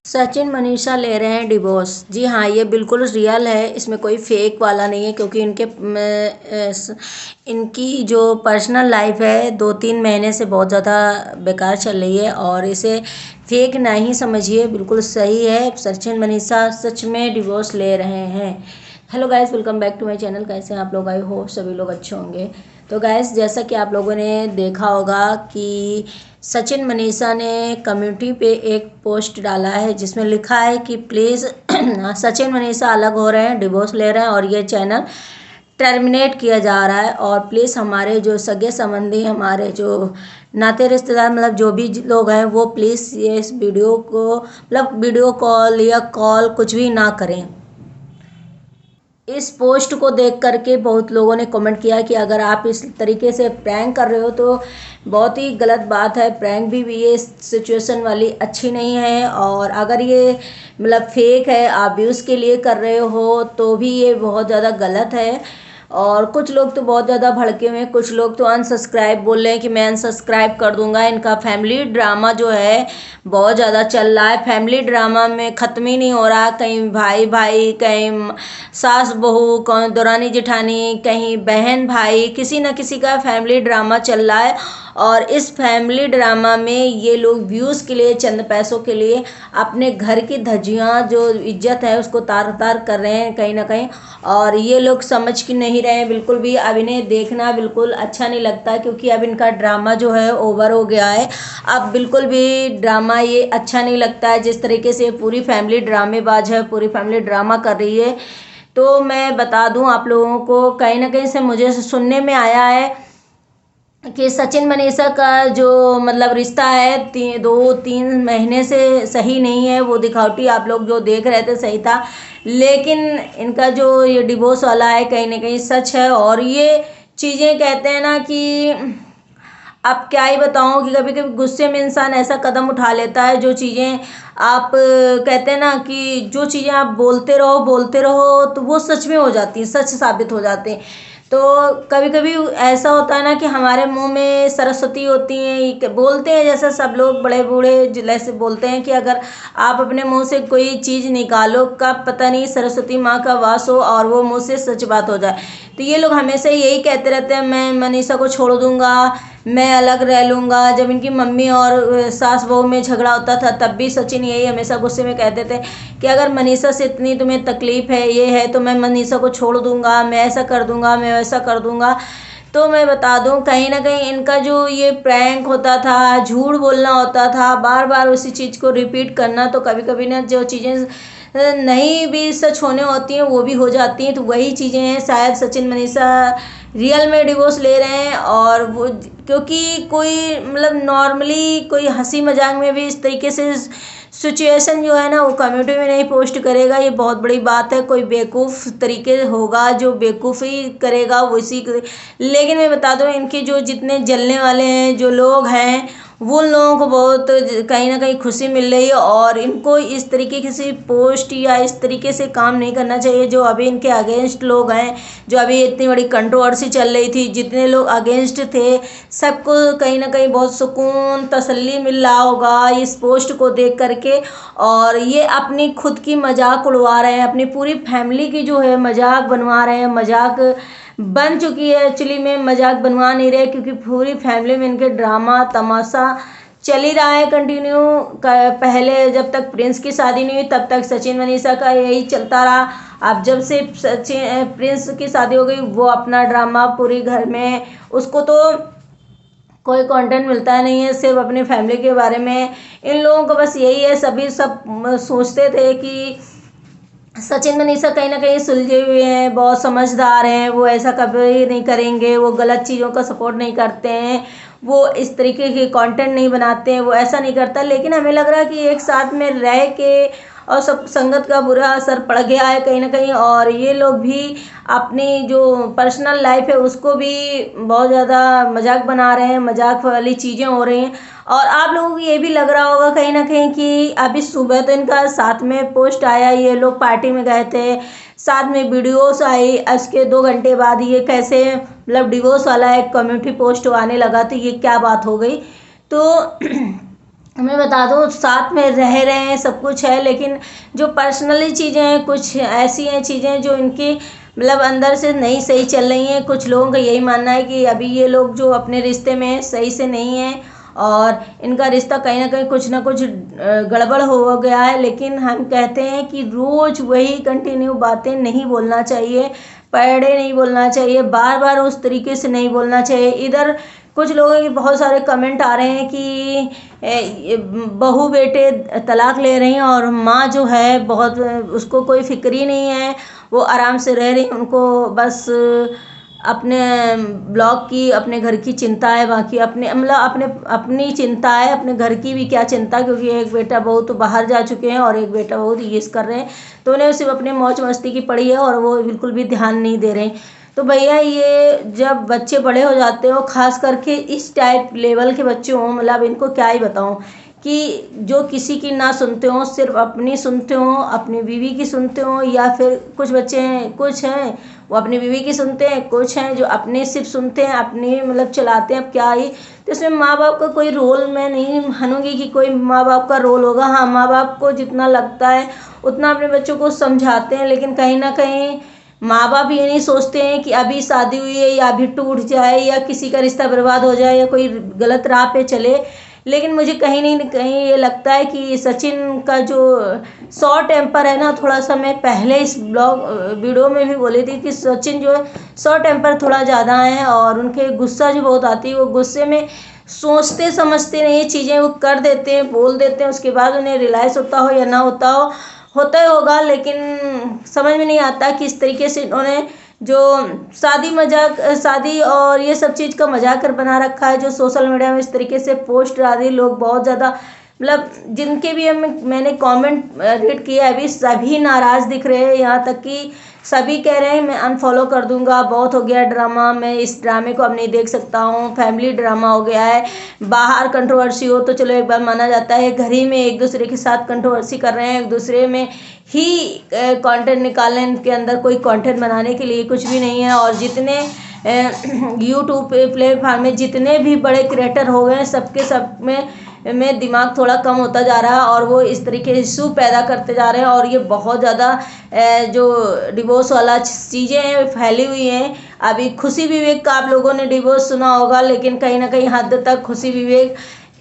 सचिन मनीषा ले रहे हैं डिवोर्स। जी हाँ, ये बिल्कुल रियल है, इसमें कोई फेक वाला नहीं है क्योंकि इनकी जो पर्सनल लाइफ है 2-3 महीने से बहुत ज़्यादा बेकार चल रही है और इसे फेक नहीं समझिए, बिल्कुल सही है। सचिन मनीषा सच में डिवोर्स ले रहे हैं। Hello guys, welcome back to my channel. कैसे हैं आप लोग? आई होप सभी लोग अच्छे होंगे। तो गाइस, जैसा कि आप लोगों ने देखा होगा कि सचिन मनीषा ने कम्युनिटी पे एक पोस्ट डाला है जिसमें लिखा है कि प्लीज़ सचिन मनीषा अलग हो रहे हैं, डिवोर्स ले रहे हैं और ये चैनल टर्मिनेट किया जा रहा है। और प्लीज़ हमारे जो सगे संबंधी, हमारे जो नाते रिश्तेदार, मतलब जो भी लोग हैं, वो प्लीज़ ये इस वीडियो को मतलब वीडियो कॉल या कॉल कुछ भी ना करें। इस पोस्ट को देख करके बहुत लोगों ने कमेंट किया कि अगर आप इस तरीके से प्रैंक कर रहे हो तो बहुत ही गलत बात है। प्रैंक भी ये सिचुएशन वाली अच्छी नहीं है, और अगर ये मतलब फेक है, आप व्यूज़ के लिए कर रहे हो तो भी ये बहुत ज़्यादा गलत है। और कुछ लोग तो बहुत ज़्यादा भड़के हुए हैं, कुछ लोग तो अनसब्सक्राइब बोल रहे हैं कि मैं अनसब्सक्राइब कर दूंगा। इनका फैमिली ड्रामा जो है बहुत ज़्यादा चल रहा है। फैमिली ड्रामा में ख़त्म ही नहीं हो रहा। कहीं भाई भाई, कहीं सास बहू, कहीं दौरानी जेठानी, कहीं बहन भाई, किसी न किसी का फैमिली ड्रामा चल रहा है। और इस फैमिली ड्रामा में ये लोग व्यूज़ के लिए, चंद पैसों के लिए अपने घर की धज्जियाँ, जो इज्जत है, उसको तार तार कर रहे हैं कहीं ना कहीं। और ये लोग समझ की नहीं रहे हैं बिल्कुल भी। अब इन्हें देखना बिल्कुल अच्छा नहीं लगता क्योंकि अब इनका ड्रामा जो है ओवर हो गया है। अब बिल्कुल भी ड्रामा ये अच्छा नहीं लगता है। जिस तरीके से पूरी फैमिली ड्रामेबाज है, पूरी फैमिली ड्रामा कर रही है। तो मैं बता दूं आप लोगों को, कहीं ना कहीं से मुझे सुनने में आया है कि सचिन मनीषा का जो मतलब रिश्ता है 2-3 महीने से सही नहीं है। वो दिखावटी आप लोग जो देख रहे थे सही था, लेकिन इनका जो ये डिवोर्स वाला है कहीं ना कहीं सच है। और ये चीज़ें कहते हैं ना कि अब क्या ही बताऊं कि कभी कभी गुस्से में इंसान ऐसा कदम उठा लेता है, जो चीज़ें आप कहते हैं ना कि जो चीज़ें आप बोलते रहो तो वो सच में हो जाती हैं, सच साबित हो जाते हैं। तो कभी कभी ऐसा होता है ना कि हमारे मुंह में सरस्वती होती हैं, बोलते हैं जैसे सब लोग बड़े बूढ़े जैसे बोलते हैं कि अगर आप अपने मुंह से कोई चीज़ निकालो, कब पता नहीं सरस्वती माँ का वास हो और वो मुंह से सच बात हो जाए। तो ये लोग हमेशा यही कहते रहते हैं, मैं मनीषा को छोड़ दूंगा, मैं अलग रह लूँगा। जब इनकी मम्मी और सास बहू में झगड़ा होता था तब भी सचिन यही हमेशा गुस्से में कहते थे कि अगर मनीषा से इतनी तुम्हें तकलीफ़ है, ये है, तो मैं मनीषा को छोड़ दूँगा, मैं ऐसा कर दूँगा, मैं वैसा कर दूँगा। तो मैं बता दूँ, कहीं ना कहीं इनका जो ये प्रैंक होता था, झूठ बोलना होता था, बार बार उसी चीज़ को रिपीट करना, तो कभी कभी ना जो चीज़ें नहीं भी सच होने होती हैं वो भी हो जाती हैं। तो वही चीज़ें हैं, शायद सचिन मनीषा रियल में डिवोर्स ले रहे हैं। और वो क्योंकि कोई मतलब नॉर्मली कोई हंसी मजाक में भी इस तरीके से सिचुएशन जो है ना वो कम्युनिटी में नहीं पोस्ट करेगा, ये बहुत बड़ी बात है। कोई बेवकूफ़ तरीके होगा जो बेवकूफ़ी करेगा वो इसी। लेकिन मैं बता दूं, इनके जो जितने जलने वाले हैं जो लोग हैं, वो लोगों को बहुत कहीं ना कहीं खुशी मिल रही है। और इनको इस तरीके की किसी पोस्ट या इस तरीके से काम नहीं करना चाहिए जो अभी इनके अगेंस्ट लोग हैं। जो अभी इतनी बड़ी कंट्रोवर्सी चल रही थी, जितने लोग अगेंस्ट थे, सबको कहीं ना कहीं बहुत सुकून, तसल्ली मिल रहा होगा इस पोस्ट को देख करके। और ये अपनी खुद की मजाक उड़वा रहे हैं, अपनी पूरी फैमिली की जो है मजाक बनवा रहे हैं। मजाक बन चुकी है, एक्चुअली में मजाक बनवा नहीं रहे क्योंकि पूरी फैमिली में इनके ड्रामा तमाशा चल ही रहा है कंटिन्यू। पहले जब तक प्रिंस की शादी नहीं हुई तब तक सचिन मनीषा का यही चलता रहा। अब जब से सचिन प्रिंस की शादी हो गई, वो अपना ड्रामा पूरी घर में, उसको तो कोई कंटेंट मिलता नहीं है, सिर्फ अपनी फैमिली के बारे में। इन लोगों को बस यही है, सभी सब सोचते थे कि सचिन मनीषा कहीं ना कहीं सुलझे हुए हैं, बहुत समझदार हैं, वो ऐसा कभी नहीं करेंगे, वो गलत चीज़ों का सपोर्ट नहीं करते हैं, वो इस तरीके के कंटेंट नहीं बनाते हैं, वो ऐसा नहीं करता। लेकिन हमें लग रहा है कि एक साथ में रह के और सब संगत का बुरा असर पड़ गया है कहीं ना कहीं। और ये लोग भी अपनी जो पर्सनल लाइफ है उसको भी बहुत ज़्यादा मजाक बना रहे हैं, मजाक वाली चीज़ें हो रही हैं। और आप लोगों को ये भी लग रहा होगा कहीं ना कहीं कि अभी सुबह तो इनका साथ में पोस्ट आया, ये लोग पार्टी में गए थे, साथ में वीडियोस आई, उसके 2 घंटे बाद ये कैसे मतलब डिवोर्स वाला एक कम्युनिटी पोस्ट आने लगा, तो ये क्या बात हो गई। तो मैं बता दूँ, साथ में रह रहे हैं, सब कुछ है, लेकिन जो पर्सनली चीज़ें हैं, कुछ ऐसी हैं चीज़ें जो इनकी मतलब अंदर से नहीं सही चल रही हैं। कुछ लोगों का यही मानना है कि अभी ये लोग जो अपने रिश्ते में सही से नहीं हैं और इनका रिश्ता कहीं ना कुछ गड़बड़ हो गया है। लेकिन हम कहते हैं कि रोज़ वही कंटिन्यू बातें नहीं बोलना चाहिए, पर डे नहीं बोलना चाहिए, बार बार उस तरीके से नहीं बोलना चाहिए। इधर कुछ लोगों के बहुत सारे कमेंट आ रहे हैं कि बहू बेटे तलाक ले रही हैं और माँ जो है बहुत उसको कोई फिक्र ही नहीं है, वो आराम से रह रही, उनको बस अपने ब्लॉग की, अपने घर की चिंता है, बाकी अपने मतलब अपनी चिंता है, अपने घर की भी क्या चिंता, क्योंकि एक बेटा बहू तो बाहर जा चुके हैं और एक बेटा बहू यूज़ कर रहे हैं, तो उन्हें सिर्फ अपने मौज मस्ती की पड़ी है और वो बिल्कुल भी ध्यान नहीं दे रहे हैं। तो भैया ये जब बच्चे बड़े हो जाते हो, खास करके इस टाइप लेवल के बच्चे हों, मतलब इनको क्या ही बताऊं कि जो किसी की ना सुनते हो, सिर्फ अपनी सुनते हो, अपनी बीवी की सुनते हो, या फिर कुछ बच्चे हैं, कुछ हैं वो अपनी बीवी की सुनते हैं, कुछ हैं जो अपने सिर्फ सुनते हैं, अपनी मतलब चलाते हैं। अब क्या ही, तो इसमें माँ बाप का कोई रोल मैं नहीं मानूंगी कि कोई माँ बाप का रोल होगा। हाँ, माँ बाप को जितना लगता है उतना अपने बच्चों को समझाते हैं, लेकिन कहीं ना कहीं माँ बाप ये नहीं सोचते हैं कि अभी शादी हुई है या अभी टूट जाए या किसी का रिश्ता बर्बाद हो जाए या कोई गलत राह पे चले। लेकिन मुझे कहीं नहीं कहीं ये लगता है कि सचिन का जो शॉर्ट टेम्पर है ना, थोड़ा सा मैं पहले इस ब्लॉग वीडियो में भी बोली थी कि सचिन जो है शॉर्ट टेम्पर थोड़ा ज़्यादा है और उनके गुस्सा जो बहुत आती है, वो गुस्से में सोचते समझते नहीं चीज़ें, वो कर देते हैं, बोल देते हैं, उसके बाद उन्हें रियलाइज़ होता हो या ना होता हो, होता ही होगा, लेकिन समझ में नहीं आता किस तरीके से इन्होंने जो शादी और ये सब चीज़ का मजाक बना रखा है, जो सोशल मीडिया में इस तरीके से पोस्ट डाली, लोग बहुत ज़्यादा मतलब जिनके भी मैंने कमेंट रीड किया अभी सभी नाराज़ दिख रहे हैं। यहाँ तक कि सभी कह रहे हैं मैं अनफॉलो कर दूंगा, बहुत हो गया ड्रामा, मैं इस ड्रामे को अब नहीं देख सकता हूँ, फैमिली ड्रामा हो गया है। बाहर कंट्रोवर्सी हो तो चलो एक बार माना जाता है, घर ही में एक दूसरे के साथ कंट्रोवर्सी कर रहे हैं, एक दूसरे में ही कंटेंट निकालने के अंदर कोई कंटेंट बनाने के लिए कुछ भी नहीं है। और जितने यूट्यूब प्लेटफॉर्म में जितने भी बड़े क्रिएटर हो गए, सबके सब में दिमाग थोड़ा कम होता जा रहा है और वो इस तरीके से इशू पैदा करते जा रहे हैं। और ये बहुत ज़्यादा जो डिवोर्स वाला चीज़ें हैं फैली हुई हैं। अभी खुशी विवेक का आप लोगों ने डिवोर्स सुना होगा, लेकिन कहीं ना कहीं हद तक खुशी विवेक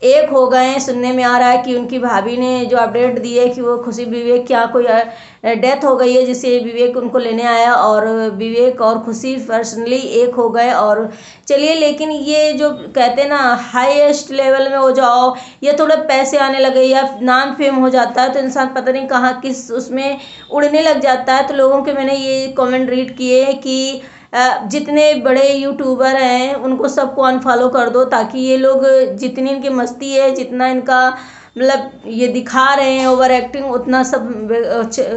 एक हो गए हैं। सुनने में आ रहा है कि उनकी भाभी ने जो अपडेट दी है कि वो खुशी विवेक क्या कोई डेथ हो गई है, जिससे विवेक उनको लेने आया और विवेक और खुशी पर्सनली एक हो गए। और चलिए, लेकिन ये जो कहते हैं ना हाईएस्ट लेवल में हो जाओ, ये थोड़े पैसे आने लगे या नाम फेम हो जाता है तो इंसान पता नहीं कहाँ किस उसमें उड़ने लग जाता है। तो लोगों के मैंने ये कमेंट रीड किए कि जितने बड़े यूट्यूबर हैं उनको सबको अनफॉलो कर दो, ताकि ये लोग जितनी इनकी मस्ती है, जितना इनका मतलब ये दिखा रहे हैं ओवर एक्टिंग, उतना सब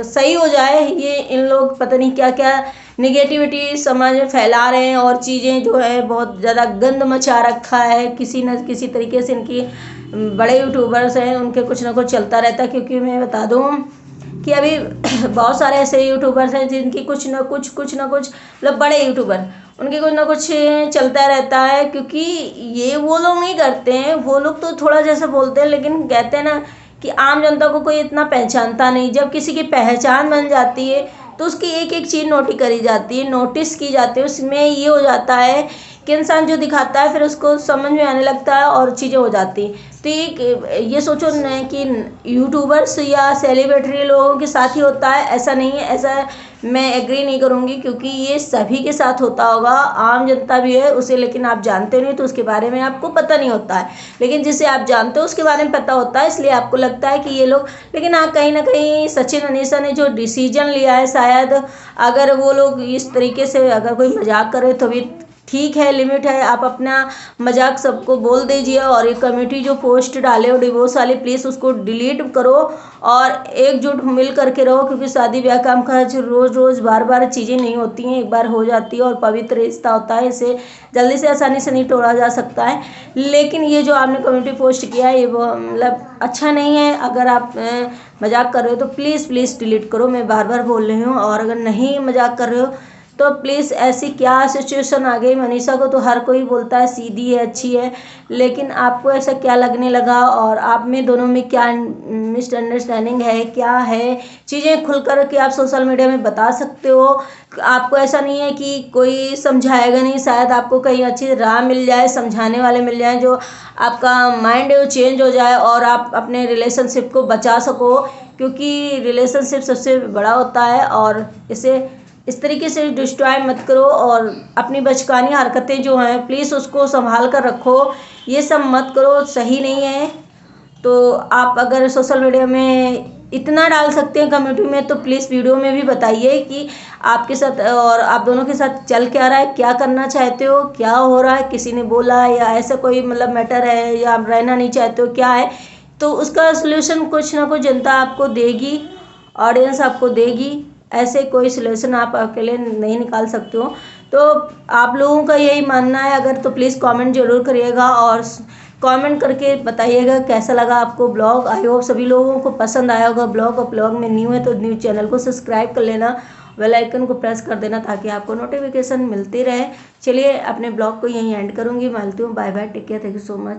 सही हो जाए। ये इन लोग पता नहीं क्या क्या निगेटिविटी समाज में फैला रहे हैं और चीज़ें जो है बहुत ज़्यादा गंद मचा रखा है। किसी न किसी तरीके से इनकी बड़े यूट्यूबर्स हैं उनके कुछ ना कुछ चलता रहता है। क्योंकि मैं बता दूँ कि अभी बहुत सारे ऐसे यूट्यूबर्स हैं जिनकी कुछ ना कुछ मतलब बड़े यूट्यूबर उनके कुछ ना कुछ चलता रहता है। क्योंकि ये वो लोग नहीं करते हैं, वो लोग तो थोड़ा जैसे बोलते हैं, लेकिन कहते हैं ना कि आम जनता को कोई इतना पहचानता नहीं। जब किसी की पहचान बन जाती है तो उसकी एक एक चीज़ नोटिस की जाती है। उसमें ये हो जाता है कि इंसान जो दिखाता है फिर उसको समझ में आने लगता है और चीज़ें हो जाती हैं। तो ये सोचो न कि यूट्यूबर्स या सेलिब्रिटी लोगों के साथ ही होता है, ऐसा नहीं है। ऐसा मैं एग्री नहीं करूँगी, क्योंकि ये सभी के साथ होता होगा, आम जनता भी है उसे, लेकिन आप जानते नहीं तो उसके बारे में आपको पता नहीं होता है। लेकिन जिसे आप जानते हो उसके बारे में पता होता है, इसलिए आपको लगता है कि ये लोग। लेकिन हाँ, कहीं ना कहीं सचिन अनीसा ने जो डिसीजन लिया है, शायद अगर वो लोग इस तरीके से अगर कोई मजाक करे तो भी ठीक है, लिमिट है। आप अपना मजाक सबको बोल दीजिए और ये कमेटी जो पोस्ट डाले हो डिवोर्स वाली, प्लीज़ उसको डिलीट करो और एकजुट मिल करके रहो। क्योंकि शादी ब्याह काम काज रोज़ रोज़ बार बार चीज़ें नहीं होती हैं, एक बार हो जाती है और पवित्र रिश्ता होता है, इसे जल्दी से आसानी से नहीं तोड़ा जा सकता है। लेकिन ये जो आपने कमेटी पोस्ट किया है ये वो मतलब अच्छा नहीं है। अगर आप मजाक कर रहे हो तो प्लीज़ डिलीट करो, मैं बार बार बोल रही हूँ। और अगर नहीं मजाक कर रहे हो तो प्लीज़ ऐसी क्या सिचुएशन आ गई? मनीषा को तो हर कोई बोलता है सीधी है, अच्छी है, लेकिन आपको ऐसा क्या लगने लगा और आप में दोनों में क्या मिसअंडरस्टैंडिंग है, क्या है? चीज़ें खुल कर के आप सोशल मीडिया में बता सकते हो। आपको ऐसा नहीं है कि कोई समझाएगा नहीं, शायद आपको कहीं अच्छी राह मिल जाए, समझाने वाले मिल जाए, जो आपका माइंड है वो चेंज हो जाए और आप अपने रिलेशनशिप को बचा सको, क्योंकि रिलेशनशिप सबसे बड़ा होता है। और इसे इस तरीके से डिस्ट्रॉय मत करो और अपनी बचकानी हरकतें जो हैं प्लीज़ उसको संभाल कर रखो, ये सब मत करो, सही नहीं है। तो आप अगर सोशल मीडिया में इतना डाल सकते हैं कम्युनिटी में, तो प्लीज़ वीडियो में भी बताइए कि आपके साथ और आप दोनों के साथ चल क्या रहा है, क्या करना चाहते हो, क्या हो रहा है, किसी ने बोला या ऐसा कोई मतलब मैटर है, या आप रहना नहीं चाहते हो, क्या है। तो उसका सोल्यूशन कुछ ना कुछ जनता आपको देगी, ऑडियंस आपको देगी। ऐसे कोई सोल्यूशन आप अकेले नहीं निकाल सकते हो। तो आप लोगों का यही मानना है अगर, तो प्लीज़ कमेंट जरूर करिएगा और कमेंट करके बताइएगा कैसा लगा आपको ब्लॉग। आई होप सभी लोगों को पसंद आया होगा ब्लॉग। और ब्लॉग में न्यू है तो न्यू चैनल को सब्सक्राइब कर लेना, बेल आइकन को प्रेस कर देना ताकि आपको नोटिफिकेशन मिलती रहे। चलिए अपने ब्लॉग को यहीं एंड करूँगी, मिलती हूँ, bye bye, take care, thank you so much.